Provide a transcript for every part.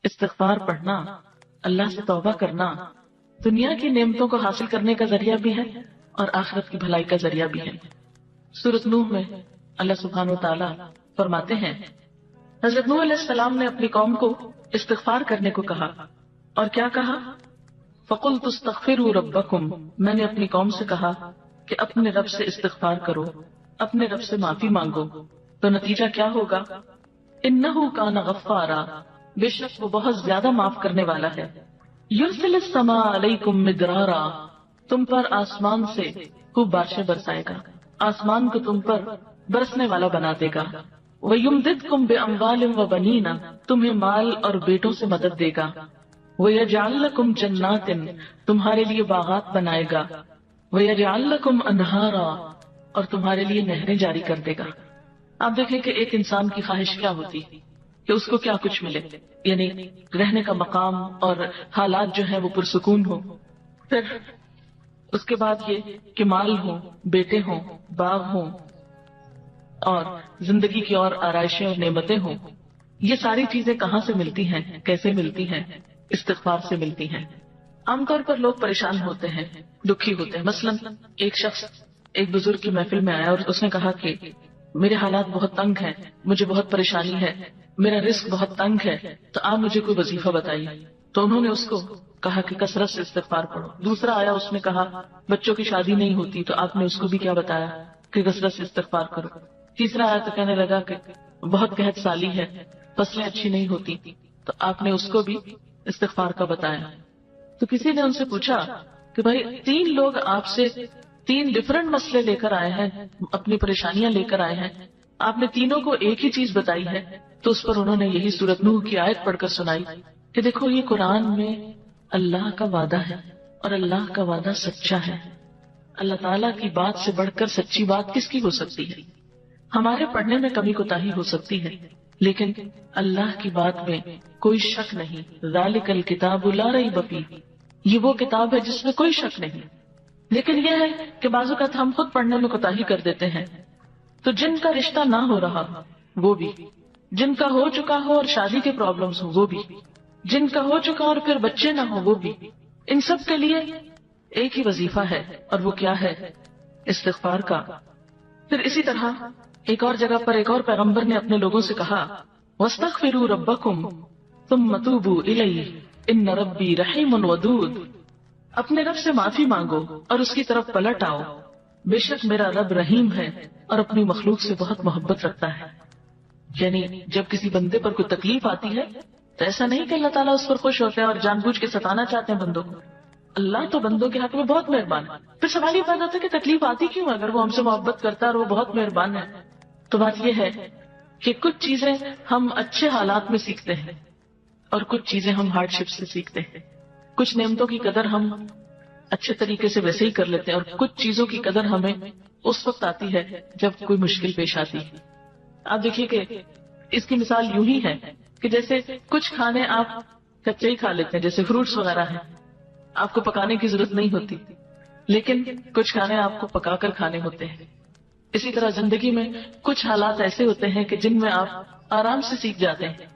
استغفار پڑھنا، اللہ سے توبہ کرنا دنیا کی نعمتوں کو حاصل کرنے کا ذریعہ بھی ہے اور آخرت کی بھلائی کا ذریعہ بھی ہے۔ سورۃ نوح میں اللہ سبحانہ وتعالی فرماتے ہیں، حضرت نوح علیہ السلام نے اپنی قوم کو استغفار کرنے کو کہا، اور کیا کہا؟ فَقُلْتُ اسْتَغْفِرُوا رَبَّكُمْ، میں نے اپنی قوم سے کہا کہ اپنے رب سے استغفار کرو، اپنے رب سے معافی مانگو۔ تو نتیجہ کیا ہوگا؟ إِنَّهُ كَانَ غَفَّارًا، بے شک وہ بہت زیادہ معاف کرنے والا ہے۔ يُرْسِلِ السَّمَاءَ عَلَيْكُمْ مِدْرَارًا، تم پر آسمان سے خوب بارشیں برسائے گا، آسمان کو تم پر برسنے والا بنا دے گا۔ وَيُمْدِدْكُمْ بِأَمْوَالٍ وَبَنِينَ، تمہیں مال اور بیٹوں سے مدد دے گا۔ وَيَجْعَلْ لَكُمْ جَنَّاتٍ، تمہارے لیے باغات بنائے گا۔ وَيَجْعَلْ لَكُمْ أَنْهَارًا، اور تمہارے لیے نہریں جاری کر دے گا۔ آپ دیکھیں کہ ایک انسان کی خواہش کیا ہوتی کہ اس کو کیا کچھ ملے، یعنی رہنے کا مقام اور حالات جو ہیں وہ پرسکون ہو، پھر اس کے بعد یہ کہ مال ہوں، بیٹے ہوں، باغ ہوں اور زندگی کی اور آرائشیں اور نعمتیں ہوں۔ یہ ساری چیزیں کہاں سے ملتی ہیں، کیسے ملتی ہیں؟ استغفار سے ملتی ہیں۔ عام طور پر لوگ پریشان ہوتے ہیں، دکھی ہوتے ہیں۔ مثلا ایک شخص ایک بزرگ کی محفل میں آیا اور اس نے کہا کہ میرے حالات بہت تنگ ہیں، مجھے بہت پریشانی ہے، میرا رزق بہت تنگ ہے، تو آپ مجھے کوئی وظیفہ بتائیے۔ تو انہوں نے اس کو کہا کہ کثرت سے استغفار پڑھو۔ دوسرا آیا، اس نے کہا بچوں کی شادی نہیں ہوتی، تو آپ نے اس کو بھی کیا بتایا کہ کثرت سے استغفار کرو۔ تیسرا آیا تو کہنے لگا کہ بہت قحط سالی ہے، فصلیں اچھی نہیں ہوتی، تو آپ نے اس کو بھی استغفار کا بتایا۔ تو کسی نے ان سے پوچھا کہ بھائی 3 لوگ آپ سے 3 ڈفرنٹ مسئلے لے کر آئے ہیں، اپنی پریشانیاں لے کر آئے ہیں، آپ نے تینوں کو ایک ہی چیز بتائی ہے۔ تو اس پر انہوں نے یہی سورۃ نوح کی آیت پڑھ کر سنائی کہ دیکھو یہ قرآن میں اللہ کا وعدہ ہے اور اللہ کا وعدہ سچا ہے۔ اللہ تعالیٰ کی بات سے بڑھ کر سچی بات کس کی ہو سکتی ہے؟ ہمارے پڑھنے میں کمی کوتاہی ہو سکتی ہے، لیکن اللہ کی بات میں کوئی شک نہیں۔ ذالک الکتاب لا ریب فیہ، یہ وہ کتاب ہے جس میں کوئی شک نہیں۔ لیکن یہ ہے کہ بعض اوقات ہم خود پڑھنے میں کوتاہی کر دیتے ہیں۔ تو جن کا رشتہ نہ ہو رہا وہ بھی، جن کا ہو چکا ہو اور شادی کے پرابلمز ہو وہ بھی، جن کا ہو چکا اور پھر بچے نہ ہو وہ بھی، ان سب کے لیے ایک ہی وظیفہ ہے، اور وہ کیا ہے؟ استغفار کا۔ پھر اسی طرح ایک اور جگہ پر ایک اور پیغمبر نے اپنے لوگوں سے کہا وَاسْتَغْفِرُوا رَبَّكُمْ ثُمَّ تُوبُوا إِلَيْهِ إِنَّ رَبِّي رَحِيمٌ وَدُودٌ، اپنے رب سے معافی مانگو اور اس کی طرف پلٹ آؤ، بے شک میرا رب رحیم ہے اور اپنی مخلوق سے بہت محبت رکھتا ہے۔ یعنی جب کسی بندے پر کوئی تکلیف آتی ہے تو ایسا نہیں کہ اللہ تعالیٰ اس پر خوش ہوتے ہیں اور جان بوجھ کے ستانا چاہتے ہیں بندوں کو۔ اللہ تو بندوں کے حق میں بہت مہربان ہے۔ پھر سوال یہ پیدا ہوتا ہے کہ تکلیف آتی کیوں؟ اگر وہ ہم سے محبت کرتا ہے اور وہ بہت مہربان ہے، تو بات یہ ہے کہ کچھ چیزیں ہم اچھے حالات میں سیکھتے ہیں اور کچھ چیزیں ہم ہارڈ شپ سے سیکھتے ہیں۔ کچھ نعمتوں کی قدر ہم اچھے طریقے سے ویسے ہی کر لیتے ہیں، اور کچھ چیزوں کی قدر ہمیں اس وقت آتی ہے جب کوئی مشکل پیش آتی ہے۔ آپ دیکھیے کہ اس کی مثال یوں ہی ہے کہ جیسے کچھ کھانے آپ کچے ہی کھا لیتے ہیں، جیسے فروٹس وغیرہ ہیں، آپ کو پکانے کی ضرورت نہیں ہوتی، لیکن کچھ کھانے آپ کو پکا کر کھانے ہوتے ہیں۔ اسی طرح زندگی میں کچھ حالات ایسے ہوتے ہیں کہ جن میں آپ آرام سے سیکھ جاتے ہیں،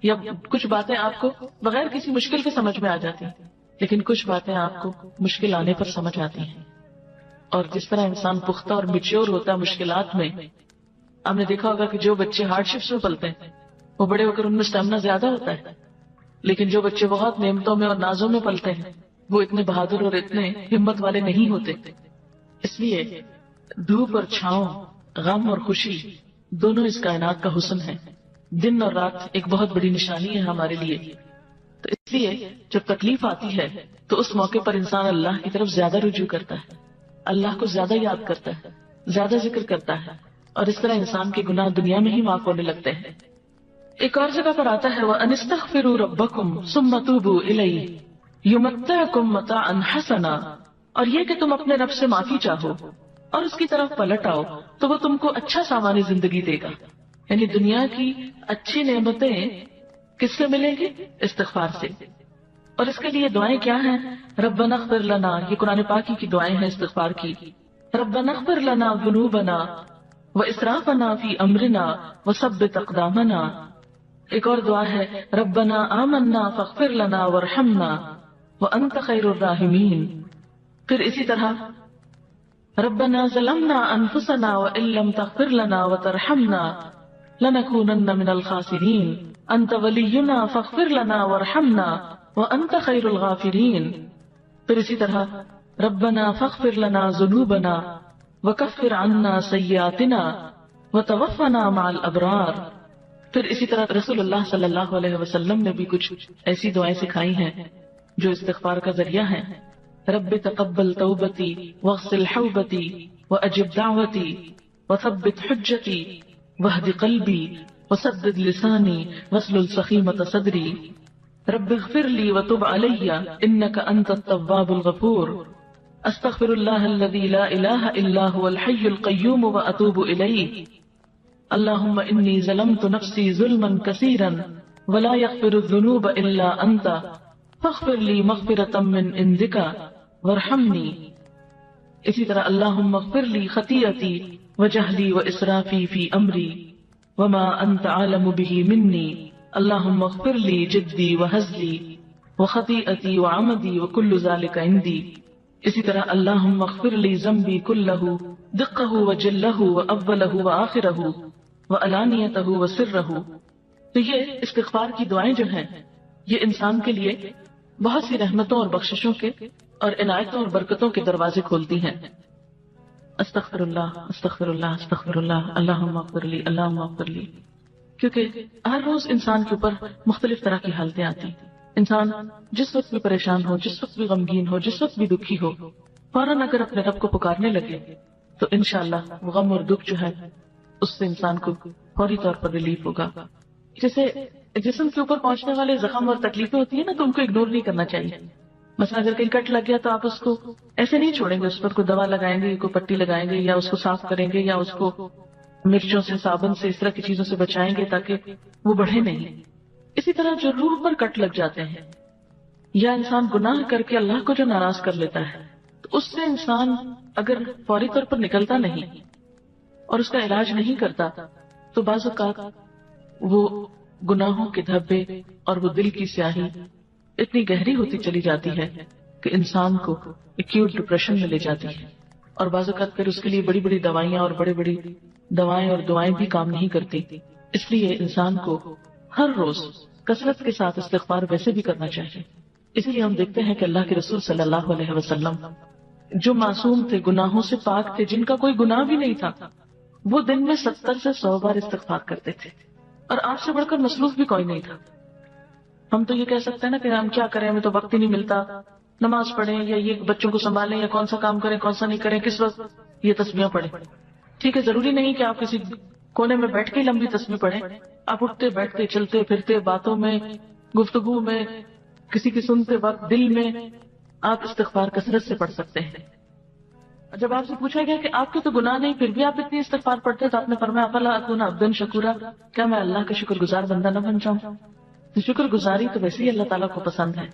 یا کچھ باتیں آپ کو بغیر کسی مشکل کے سمجھ میں آ جاتی ہیں، لیکن کچھ باتیں آپ کو مشکل آنے پر سمجھ آتی ہیں۔ اور جس طرح انسان پختہ اور میچور ہوتا ہے مشکلات میں، آپ نے دیکھا ہوگا کہ جو بچے ہارڈ شپس میں پلتے ہیں وہ بڑے ہو کر ان میں اسٹیمنا زیادہ ہوتا ہے، لیکن جو بچے بہت نعمتوں میں اور نازوں میں پلتے ہیں وہ اتنے بہادر اور اتنے ہمت والے نہیں ہوتے۔ اس لیے دھوپ اور چھاؤں، غم اور خوشی، دونوں اس کائنات کا حسن ہے۔ دن اور رات ایک بہت بڑی نشانی ہے ہمارے لیے۔ تو اس لیے جب تکلیف آتی ہے تو اس موقع پر انسان اللہ کی طرف زیادہ رجوع کرتا ہے، اللہ کو زیادہ یاد کرتا ہے، زیادہ ذکر کرتا ہے، اور اس طرح انسان کے گناہ دنیا میں ہی معاف ہونے لگتے ہیں۔ ایک اور جگہ پر آتا ہے وَأَنِ اسْتَغْفِرُوا رَبَّكُمْ ثُمَّ تُوبُوا إِلَيْهِ يُمَتِّعْكُمْ مَتَاعًا حَسَنًا، اور یہ کہ تم اپنے رب سے معافی چاہو اور اس کی طرف پلٹ آؤ تو وہ تم کو اچھا سامان زندگی دے گا۔ یعنی دنیا کی اچھی نعمتیں کس سے ملیں گی؟ استغفار سے۔ اور اس کے لیے دعائیں کیا ہیں؟ ربنا اغفر لنا، یہ قرآن پاکی کی دعائیں ہیں استغفار کی۔ ربنا اغفر لنا ذنوبنا واسرافنا فی امرنا وثبت اقدامنا، ایک اور دعا ہے ربنا آمنا فاغفر لنا وارحمنا وانت خیر الراحمین. پھر اسی طرح ربنا ظلمنا انفسنا وان لم تغفر لنا وترحمنا لنكونن من الخاسرین انت ولینا فاغفر لنا وارحمنا وانت خیر الغافرین. پھر اسی طرح ربنا فاغفر لنا ذنوبنا وکفر عنا سیئاتنا وتوفنا مع الابرار. پھر اسی طرح رسول اللہ صلی اللہ علیہ وسلم نے بھی کچھ ایسی دعائیں سکھائی ہیں جو استغفار کا ذریعہ ہیں. رب تقبل توبتی واغسل حوبتی واجب دعوتی وثبت حجتی واہد قلبی وسدد لسانی واسلل سخیمۃ صدری. رب اغفر لی وتب علی انک انت التواب الغفور. استغفر اللہ الذی لا الہ الا هو الحی القیوم واتوب الیہ. اللہم انی ظلمت نفسی ظلما کثیرا ولا یغفر الذنوب الا انت فاغفر لی مغفرۃ من عندک وارحمنی. اسی طرح اللہم اغفر لی خطیئتی وجہلی واسرافی فی امری وما انت عالم به منی. اللہم اغفر لی جدی وہزلی وخطیئتی وعمدی وکل ذلک عندی. اسی طرح اللہم اغفر لی ذنبی کلہ دقہ وجلہ واولہ وآخرہ وعلانیتہ وسرہ. تو یہ استغفار کی دعائیں جو ہیں یہ انسان کے لیے بہت سی رحمتوں اور بخششوں کے اور عنایتوں اور برکتوں کے دروازے کھولتی ہیں. استغفر اللہ استغفر اللہ استغفر اللہ اللہم اغفر لی اللہم اغفر لی. کیونکہ ہر روز انسان کے اوپر مختلف طرح کی حالتیں آتی. انسان جس وقت بھی پریشان ہو، جس وقت بھی غمگین ہو، جس وقت بھی دکھی ہو، فوراً اگر اپنے رب کو پکارنے لگے تو انشاءاللہ وہ غم اور دکھ جو ہے اس سے انسان کو فوری طور پر ریلیف ہوگا. جیسے جسم کے اوپر پہنچنے والے زخم اور تکلیفیں ہوتی ہیں نا تو ان کو اگنور نہیں کرنا چاہیے. مثلا اگر کہیں کٹ لگ گیا تو آپ اس کو ایسے نہیں چھوڑیں گے، اس پر کوئی دوا لگائیں گے، کوئی پٹی لگائیں گے، یا اس کو صاف کریں گے، یا اس کو مرچوں سے، صابن سے، اس طرح کی چیزوں سے بچائیں گے تاکہ وہ بڑھے نہیں. اسی طرح جو روح پر کٹ لگ جاتے ہیں یا انسان گناہ کر کے اللہ کو جو ناراض کر لیتا ہے تو اس سے انسان اگر فوری طور پر نکلتا نہیں اور اس کا علاج نہیں کرتا تو بعض اوقات وہ گناہوں کے دھبے اور وہ دل کی سیاہی اتنی گہری ہوتی چلی جاتی ہے کہ انسان کو ایکیوٹ ڈپریشن میں لے جاتی ہے. اور بعض اوقات پھر اس کے لیے بڑی بڑی دوائیاں اور بڑی بڑی دوائیں اور دعائیں بھی کام نہیں کرتی. اس لیے انسان کو ہر روز کثرت کے ساتھ استغفار ویسے بھی کرنا چاہیے. اس لیے ہم دیکھتے ہیں کہ اللہ کے رسول صلی اللہ علیہ وسلم جو معصوم تھے، گناہوں سے پاک تھے، جن کا کوئی گناہ بھی نہیں تھا، وہ دن میں 70 سے 100 بار استغفار کرتے تھے. اور آپ سے بڑھ کر مصروف بھی کوئی نہیں تھا. ہم تو یہ کہہ سکتے ہیں نا کہ ہم کیا کریں، ہمیں تو وقت ہی نہیں ملتا، نماز پڑھیں یا یہ بچوں کو سنبھالیں یا کون سا کام کریں کون سا نہیں کریں، کس وقت یہ تسبیحاں پڑھیں. ٹھیک ہے، ضروری نہیں کہ آپ کسی کونے میں بیٹھ کے لمبی تسبیح پڑھیں. آپ اٹھتے بیٹھتے چلتے پھرتے باتوں میں گفتگو میں کسی کی سنتے وقت دل میں آپ استغفار کثرت سے پڑھ سکتے ہیں. جب آپ سے پوچھا گیا کہ آپ کے تو گناہ نہیں پھر بھی آپ اتنی استغفار پڑھتے تو آپ نے فرمایا افلا اکون عبدا شکورا، کیا میں اللہ کا شکر گزار بندہ نہ بن جاؤں؟ تو شکر گزاری تو ویسے ہی اللہ تعالیٰ کو پسند ہے.